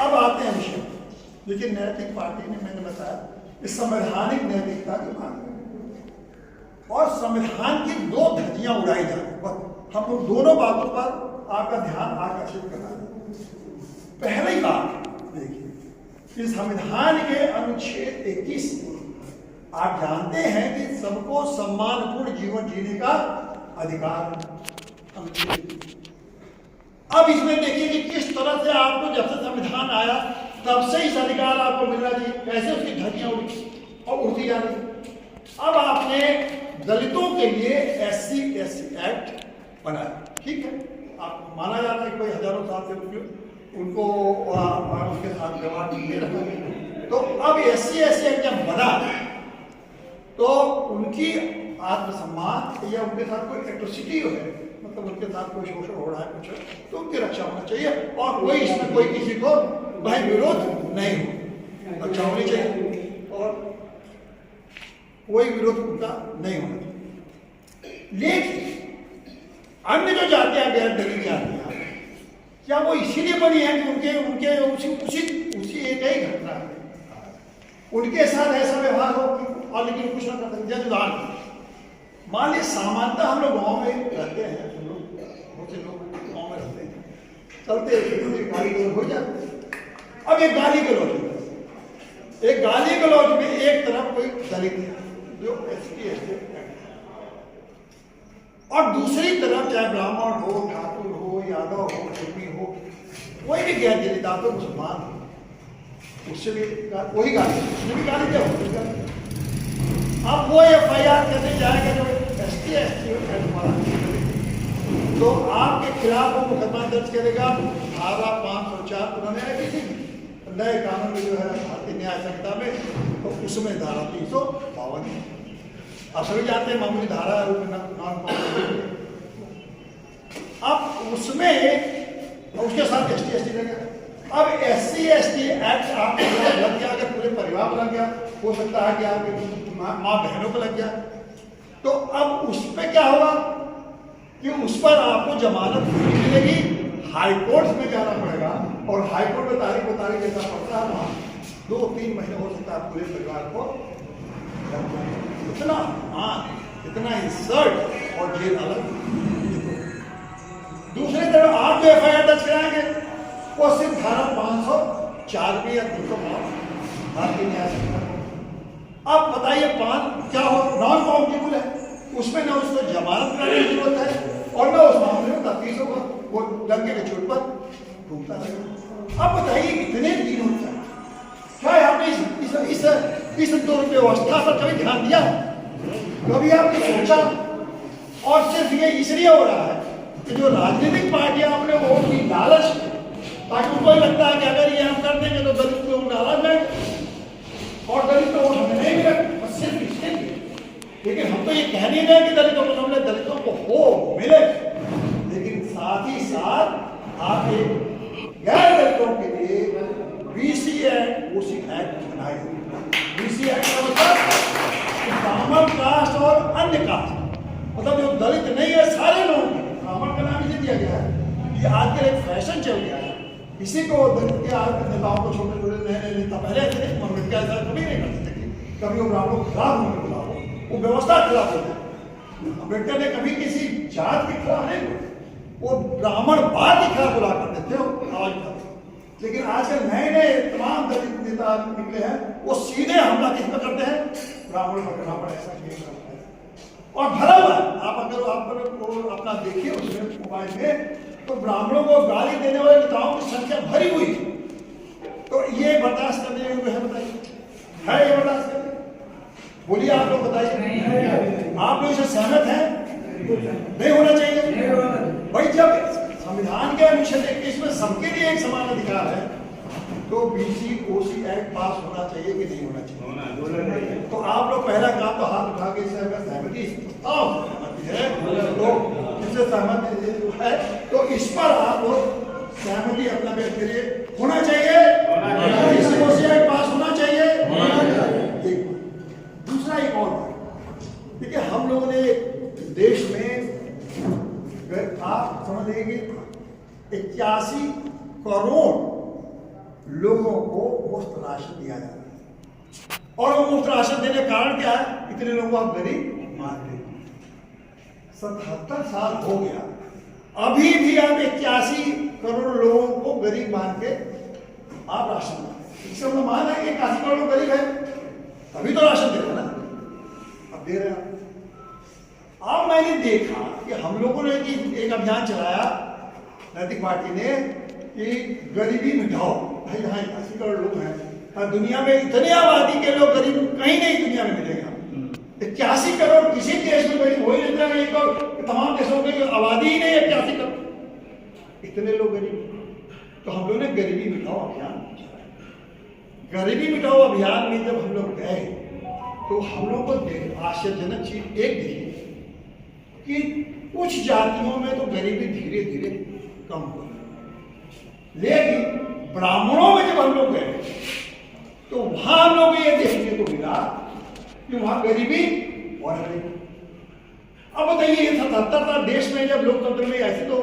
अब आते हैं विषय, देखिए नैतिक पार्टी ने, मैंने बताया कि संवैधानिक नैतिकता की मांग है और संविधान की दो धज्जियां उड़ाई जा रही है। हम लोग दोनों बातों पर आपका ध्यान आकर्षित करना है। पहली बात देखिए, कि संविधान के अनुच्छेद 21 आप जानते हैं कि सबको सम्मानपूर्ण जीवन जीने का अधिकार है। अब इसमें देखिए कि किस तरह से आपको जब से संविधान आया तब से इस अधिकार आपको मिलना चाहिए, कैसे उसकी धज्जियां उड़ी और उड़ती जा रही। अब आपने दलितों के लिए SC ST एक्ट बनाया, ठीक है, आप माना जाता है कि कोई हजारों साल से उनको उसके साथ व्यवहार दे रखा है। तो अब SC ST एक्ट जब बना तो उनकी आत्मसम्मान या उनके साथ कोई एट्रोसिटी है, मतलब उनके साथ कोई शोषण हो रहा है कुछ, तो उनकी रक्षा होना चाहिए और कोई इसमें कोई किसी को भाई विरोध नहीं हो, रक्षा होनी चाहिए और कोई विरोध उनका नहीं होना चाहिए। लेकिन अन्य जो जातियां गैर दलित जातियां, क्या वो इसीलिए बनी है कि उनके उसी एक ही घटना है उनके साथ ऐसा व्यवहार हो और लेकिन कुछ ना कर सकते। उदाहरण मान लीजिए सामान्यतः हम लोग गाँव में रहते हैं, हम लोग बहुत से लोग गाँव में रहते हैं, चलते गाली गलौज हो जाते हैं। अब एक गाली गलौज में एक तरफ कोई दलित है जो SC ST और दूसरी तरफ चाहे ब्राह्मण हो, ठाकुर हो, यादव हो, शिवी हो, कोई भी गैर दलित आप मुसलमान हो, उससे भी वही गाली, उसने भी गाली दिया। अब वो FIR करने जाएगा जो ST ST तो आपके खिलाफ वो मुकदमा दर्ज करेगा। धारा 504 उन्होंने किसी नए कानून में जो है भारतीय न्याय संहिता में, तो उसमें धारा 352 आप सभी जानते हैं मामूली धारा है, अब उसमें उसके साथ ST ST लग गया। अब SC ST एक्ट आपके लग गया, अगर पूरे परिवार को लग गया, हो सकता है कि आपके माँ बहनों को लग गया, तो अब उस पर क्या होगा कि उस पर आपको जमानत नहीं मिलेगी, हाई कोर्ट में जाना पड़ेगा और हाई कोर्ट में तारीख देना पड़ता है, वहाँ 2-3 महीने हो सकता है पूरे परिवार को इतना इंसल्ट और जेल अलग। दूसरी तरफ आप जो FIR दर्ज कराएंगे वो सिर्फ धारा 504 या 305 भारतीय न्याय संहिता। अब बताइए क्या हो, नॉन काउंटेबल है, उसमें ना उसको जमानत कराने की जरूरत है और ना उस मामले में तफ्तीश होगा, वो लड़के के चोट पर घूमता रहेगा। अब बताइए कितने दिनों तक क्या आपने इस व्यवस्था पर कभी ध्यान दिया, कभी आपने सोचा? और सिर्फ ये इसलिए हो रहा है कि जो राजनीतिक पार्टियां अपने वोट की लालच, ताकि उनको लगता है कि अगर ये हम कर देंगे तो दलित लोग नाराज रहेंगे और दलित को वोट हमें नहीं मिलेगा, सिर्फ इसके लिए। लेकिन हम तो ये कह नहीं रहे कि दलितों को हो मिले, लेकिन साथ ही साथ आप एक गैर दलितों के लिए BC एक्ट OC एक्ट बनाए। BC एक्ट का मतलब ब्राह्मण कास्ट और अन्य कास्ट, मतलब जो दलित नहीं है सारे लोग, ब्राह्मण का नाम इसे दिया गया है। ये आजकल एक फैशन चल गया है, इसी को दलित के नेताओं को छोटे नए नेता पहले ऐसे अम्बेडकर ऐसा कभी नहीं कर सकते, कभी वो ब्राह्मणों के खिलाफ होने के खिलाफ हो, वो व्यवस्था के खिलाफ होता है। अम्बेडकर ने कभी किसी जात के खिलाफ नहीं बोला, वो ब्राह्मणवाद के खिलाफ बोला करते थे आवाज करते। लेकिन आजकल नए तमाम दलित नेता निकले हैं, वो सीधे हमला किस पर करते हैं, ब्राह्मण पर करना पड़े ऐसा नहीं करते हैं। और भरा हुआ आप अगर अपना देखिए उसमें मोबाइल में, तो ब्राह्मणों को गाली देने वाले नेताओं की संख्या भरी हुई। तो ये बर्दाश्त करने योग्य है? बताइए, है ये बर्दाश्त करने? बोलिए आप लोग, बताइए आप लोग इससे सहमत हैं? नहीं होना चाहिए भाई। जब संविधान के अनुच्छेद 21 में सबके लिए एक समान अधिकार है, तो BC OC एक्ट पास होना चाहिए कि नहीं होना चाहिए? तो आप लोग पहला काम तो हाथ उठा के सहमति है, तो इससे सहमत है, तो इस पर आप लोग सहमति अपना व्यक्त करिए। होना चाहिए, BC OC एक्ट पास होना चाहिए। दूसरा एक और बात, देखिए हम लोगों ने देश में, आप समझ लीजिए 81 करोड़ लोगों को मुफ्त राशन दिया जा रहा है। और वो मुफ्त राशन देने का कारण क्या है? इतने लोगों को आप गरीब मान रहे। 77 साल हो गया, अभी भी आप 81 करोड़ लोगों को गरीब मान के आप राशन दें। इससे हम मान है कि 81 करोड़ लोग गरीब है, तभी तो राशन दे रहे हैं ना, अब दे रहे हैं। अब मैंने देखा कि हम लोगों ने एक अभियान चलाया नैतिक पार्टी ने कि गरीबी मिटाओ। भाई यहाँ 81 करोड़ लोग हैं, दुनिया में इतनी आबादी के लोग गरीब कहीं नहीं दुनिया में मिलेगा। 81 करोड़ किसी देश में गरीब हो ही नहीं जाएगा, तो तमाम देशों की आबादी ही नहीं है 81 करोड़, इतने लोग गरीब। तो हम लोगों ने गरीबी मिटाओ अभियान, गरीबी मिटाओ अभियान में जब हम लोग गए तो हम लोग को आश्चर्यजनक चीज एक दिखी कि कुछ जातियों में तो गरीबी धीरे धीरे कम हो रही, लेकिन ब्राह्मणों में जब हम लोग गए तो वहां हम लोग ये देखने को मिला कि वहां गरीबी बढ़ रही। अब बताइए, ये 77 साल देश में जब लोकतंत्र में ऐसे, तो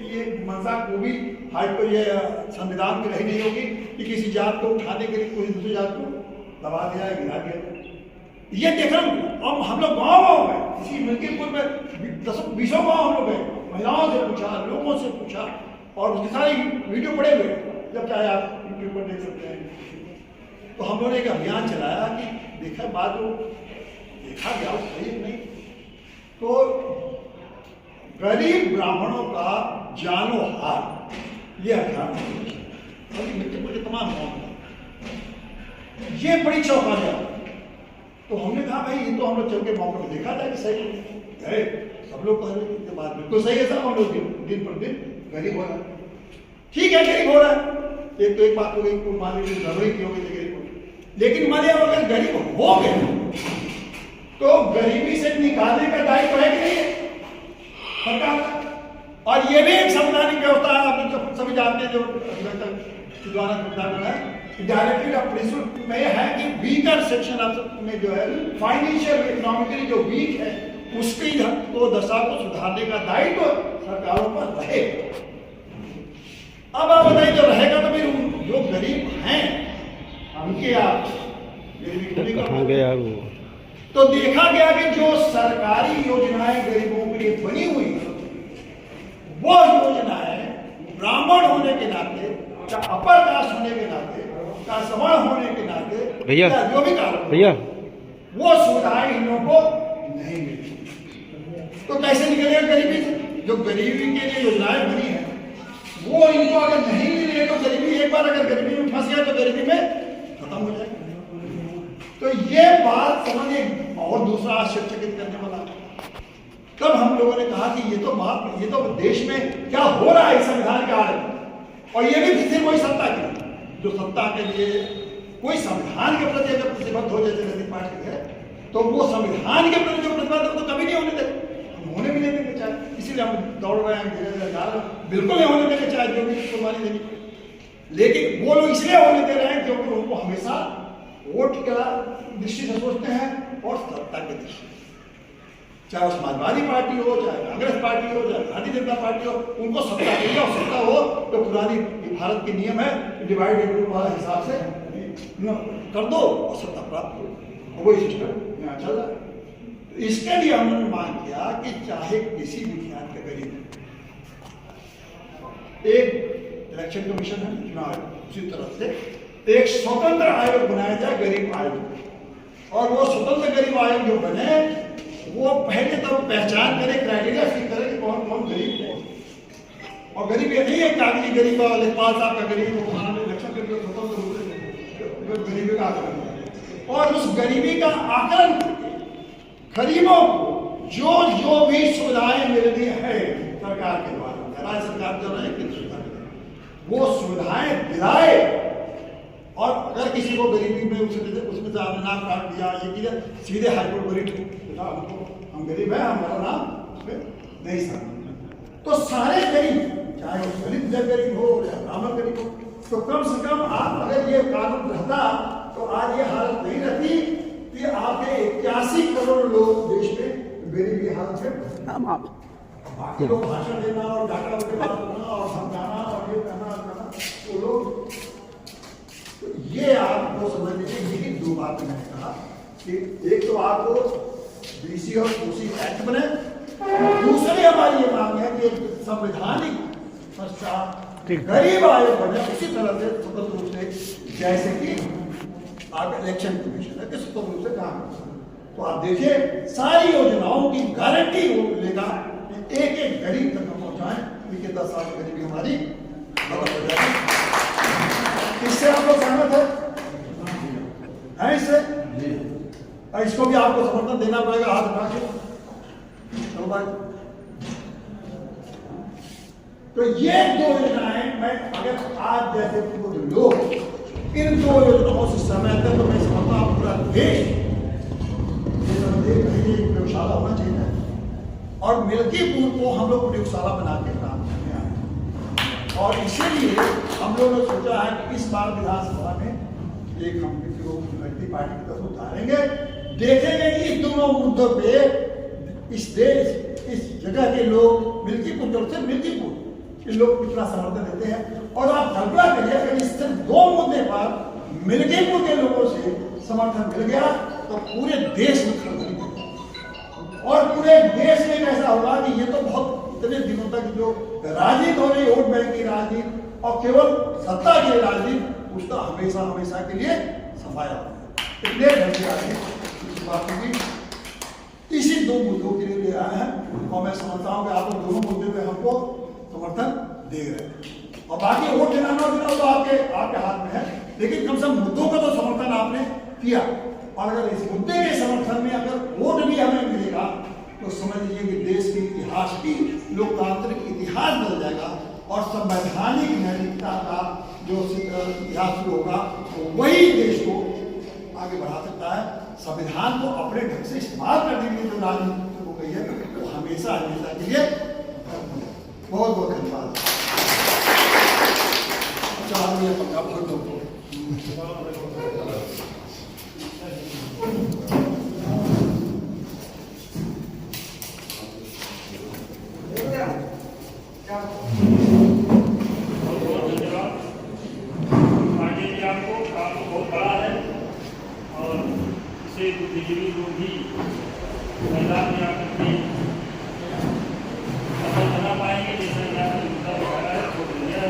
ये मनसा को भी हाई को ये संविधान में रही नहीं होगी कि किसी जात को उठाने के लिए कोई दूसरी जात को दबा दिया, गिरा दिया। ये देख रहा हूँ। अब हम लोग गाँव में किसी मिल्कीपुर में 10-20 गाँव हम लोग गए, महिलाओं से पूछा, लोगों से पूछा, और उसके सारे वीडियो पड़े हुए, जब चाहे आप यूट्यूब पर देख सकते हैं। तो हम लोगों ने एक अभियान चलाया कि देखा बात वो देखा गया सही नहीं, तो गरीब ब्राह्मणों का जानो हार ये अभियान मिल्कीपुर के तमाम गाँव, ये बड़ी चौंकाने। तो हमने कहा भाई ये तो हम लोग चल के मौके में देखा था कि सही है, सब लोग कह रहे थे बात बिल्कुल सही है साहब, हम लोग दिन पर दिन गरीब हो रहा है। ठीक है, गरीब हो रहा है, एक तो एक बात हो गई, मान लीजिए गड़बड़ी की हो गई गरीब हो, लेकिन मान लिया अगर गरीब हो गए तो गरीबी से निकालने का दायित्व है कि नहीं है सरकार का। और ये भी एक संवैधानिक व्यवस्था है, आप जो सभी जानते हैं, जो द्वारा है डायरेक्टिव ऑफ प्रिंसिपल में है कि वीकर सेक्शन में जो है फाइनेंशियल इकोनॉमिकली जो वीक है उसकी तो दशा को सुधारने का दायित्व सरकारों पर रहे। अब आप बताइए, जो रहेगा तो फिर जो गरीब हैं उनके आप कहाँ गया वो। तो देखा गया कि जो सरकारी योजनाएं गरीबों के लिए बनी हुई वो योजनाएं ब्राह्मण होने के नाते, अपर कास्ट होने के नाते, का समान होने के नाते, भैया जो भी कारण भैया वो सुविधाएं इन लोगों को नहीं मिली। तो कैसे निकलेगा गरीबी से? जो गरीबी के लिए योजनाएं बनी है वो इनको अगर नहीं मिले तो गरीबी, एक बार अगर गरीबी में फंस गया तो गरीबी में खत्म हो जाएगी। तो ये बात समझिए, और दूसरा आश्चर्यचकित करने वाला, तब हम लोगों ने कहा कि ये तो देश में क्या हो रहा है संविधान के आड़, और ये भी सिर्फ वही सत्ता की, जो सत्ता के लिए कोई संविधान के प्रति अगर प्रतिबद्ध हो, जैसे नैतिक पार्टी है, तो वो संविधान के प्रति जो प्रतिबद्ध है तो कभी नहीं होने देते, हम होने भी नहीं देंगे चाहे, इसीलिए हम दौड़ रहे हैं, धीरे धीरे जा रहे हैं, बिल्कुल नहीं होने देंगे चाहे जो भी कुर्बानी देनी। लेकिन वो लोग इसलिए होने दे रहे हैं क्योंकि उनको हमेशा वोट का दृष्टि से सोचते हैं और सत्ता की दृष्टि, चाहे वो समाजवादी पार्टी हो, चाहे कांग्रेस पार्टी हो, चाहे भारतीय जनता पार्टी हो, उनको सत्ता चाहिए, और सत्ता हो तो पुरानी भारत के नियम है डिवाइड एंड रूल वाला हिसाब से कर दो और सत्ता प्राप्त हो, वही सिस्टम यहाँ चल रहा है। इसके लिए हमने मांग किया कि चाहे किसी भी ज्ञान के गरीब, एक इलेक्शन कमीशन है चुनाव, उसी तरह से एक स्वतंत्र आयोग बनाया जाए गरीब आयोग, और वो स्वतंत्र गरीब आयोग जो बने वो पहले तो पहचान करे, क्राइटेरिया फिक्स करे कि कौन कौन गरीब है। और गरीब ये नहीं है कागजी गरीब और लेखपाल साहब का गरीब इलेक्शन करके स्वतंत्र रूप से गरीबी का आकलन, और उस गरीबी का आकलन गरीबों को जो भी सुविधाएं मिल रही है सरकार के द्वारा, राज्य सरकार जो है वो सुविधाएं दिलाए, और अगर किसी को गरीबी में उसमें से आपने नाम काट दिया, ये किया, सीधे हाईकोर्ट गरीब हम गरीब है, हमारा नाम उसमें नहीं सर। तो सारे गरीब, चाहे वो दलित गरीब हो या ब्राह्मण गरीब हो, तो कम से कम आप अगर ये कानून रहता तो आज ये हालत नहीं रहती कि आपके 81 करोड़ लोग देश में गरीबी हालत में, बाकी लोग भाषण देना और डाटा के बात करना और समझाना और ये करना, वो लोग ये आपको समझ लीजिए, यही दो बातें मैंने कहा कि एक तो आपको बीसी और ओसी एक्ट बने, दूसरी हमारी ये मांग है कि एक संवैधानिक पश्चात गरीब आयोग बने, उसी तरह से स्वतंत्र रूप से जैसे कि आप इलेक्शन कमीशन है कि स्वतंत्र रूप से काम कर सकते। तो आप देखिए सारी योजनाओं की गारंटी वो मिलेगा, एक एक गरीब तक हम पहुंचाएं, क्योंकि 10 साल की गरीबी हमारी खत्म हो जाएगी। इससे आप लोग सहमत है इससे? और इसको भी आपको समर्थन देना पड़ेगा, हाथ उठा के चलो भाई। तो ये दो योजनाएं मैं अगर आज जैसे लोग इन दो योजनाओं से सहमत है तो मैं समझता हूं पूरा देश प्रयोगशाला होना चाहिए और मिल्कीपुर को हम लोग प्रयोगशाला बना के काम करने आए। और इसीलिए हम लोगों ने सोचा है कि इस बार विधानसभा में एक हम किसी को व्यक्ति पार्टी की तरफ उतारेंगे, देखेंगे कि इन दोनों मुद्दों पे इस देश इस जगह के लोग मिल्कीपुर तरफ से मिल्कीपुर के लोग कितना समर्थन देते हैं। और आप कल्पना करिए अगर इस सिर्फ दो मुद्दे पर मिल्कीपुर के लोगों से समर्थन मिल गया तो पूरे देश में खलबली होगी और पूरे देश में ऐसा होगा कि ये तो बहुत इतने दिनों तक जो राजनीति हो रही, वोट बैंक की राजनीति और केवल सत्ता की राजनीति, उसका हमेशा हमेशा के लिए सफाया होगा। इतने ढंग से आगे इस बात की इसी दो मुद्दों के लिए आए हैं और मैं समझता हूँ कि आप दोनों मुद्दे पे हमको समर्थन दे रहे हैं। और बाकी वोट देना ना देना तो आपके हाथ में है, लेकिन कम से कम मुद्दों का तो समर्थन आपने किया। और अगर इस मुद्दे के समर्थन में अगर वोट भी हमें मिलेगा तो समझ लीजिए कि देश के इतिहास की लोकतांत्रिक इतिहास बदल जाएगा और संवैधानिक नैतिकता का जो इतिहास शुरू होगा तो वही देश को आगे बढ़ा सकता है। संविधान को अपने ढंग से इस्तेमाल करने के लिए जो राजनीति हो गई है वो हमेशा हमेशा के लिए बहुत बहुत धन्यवाद। पंखा बहुत दो बिजली को भी मैदान में आकर के फसल बना पाएंगे, जैसा कि आपने मुद्दा उठाया है, तो बढ़िया है।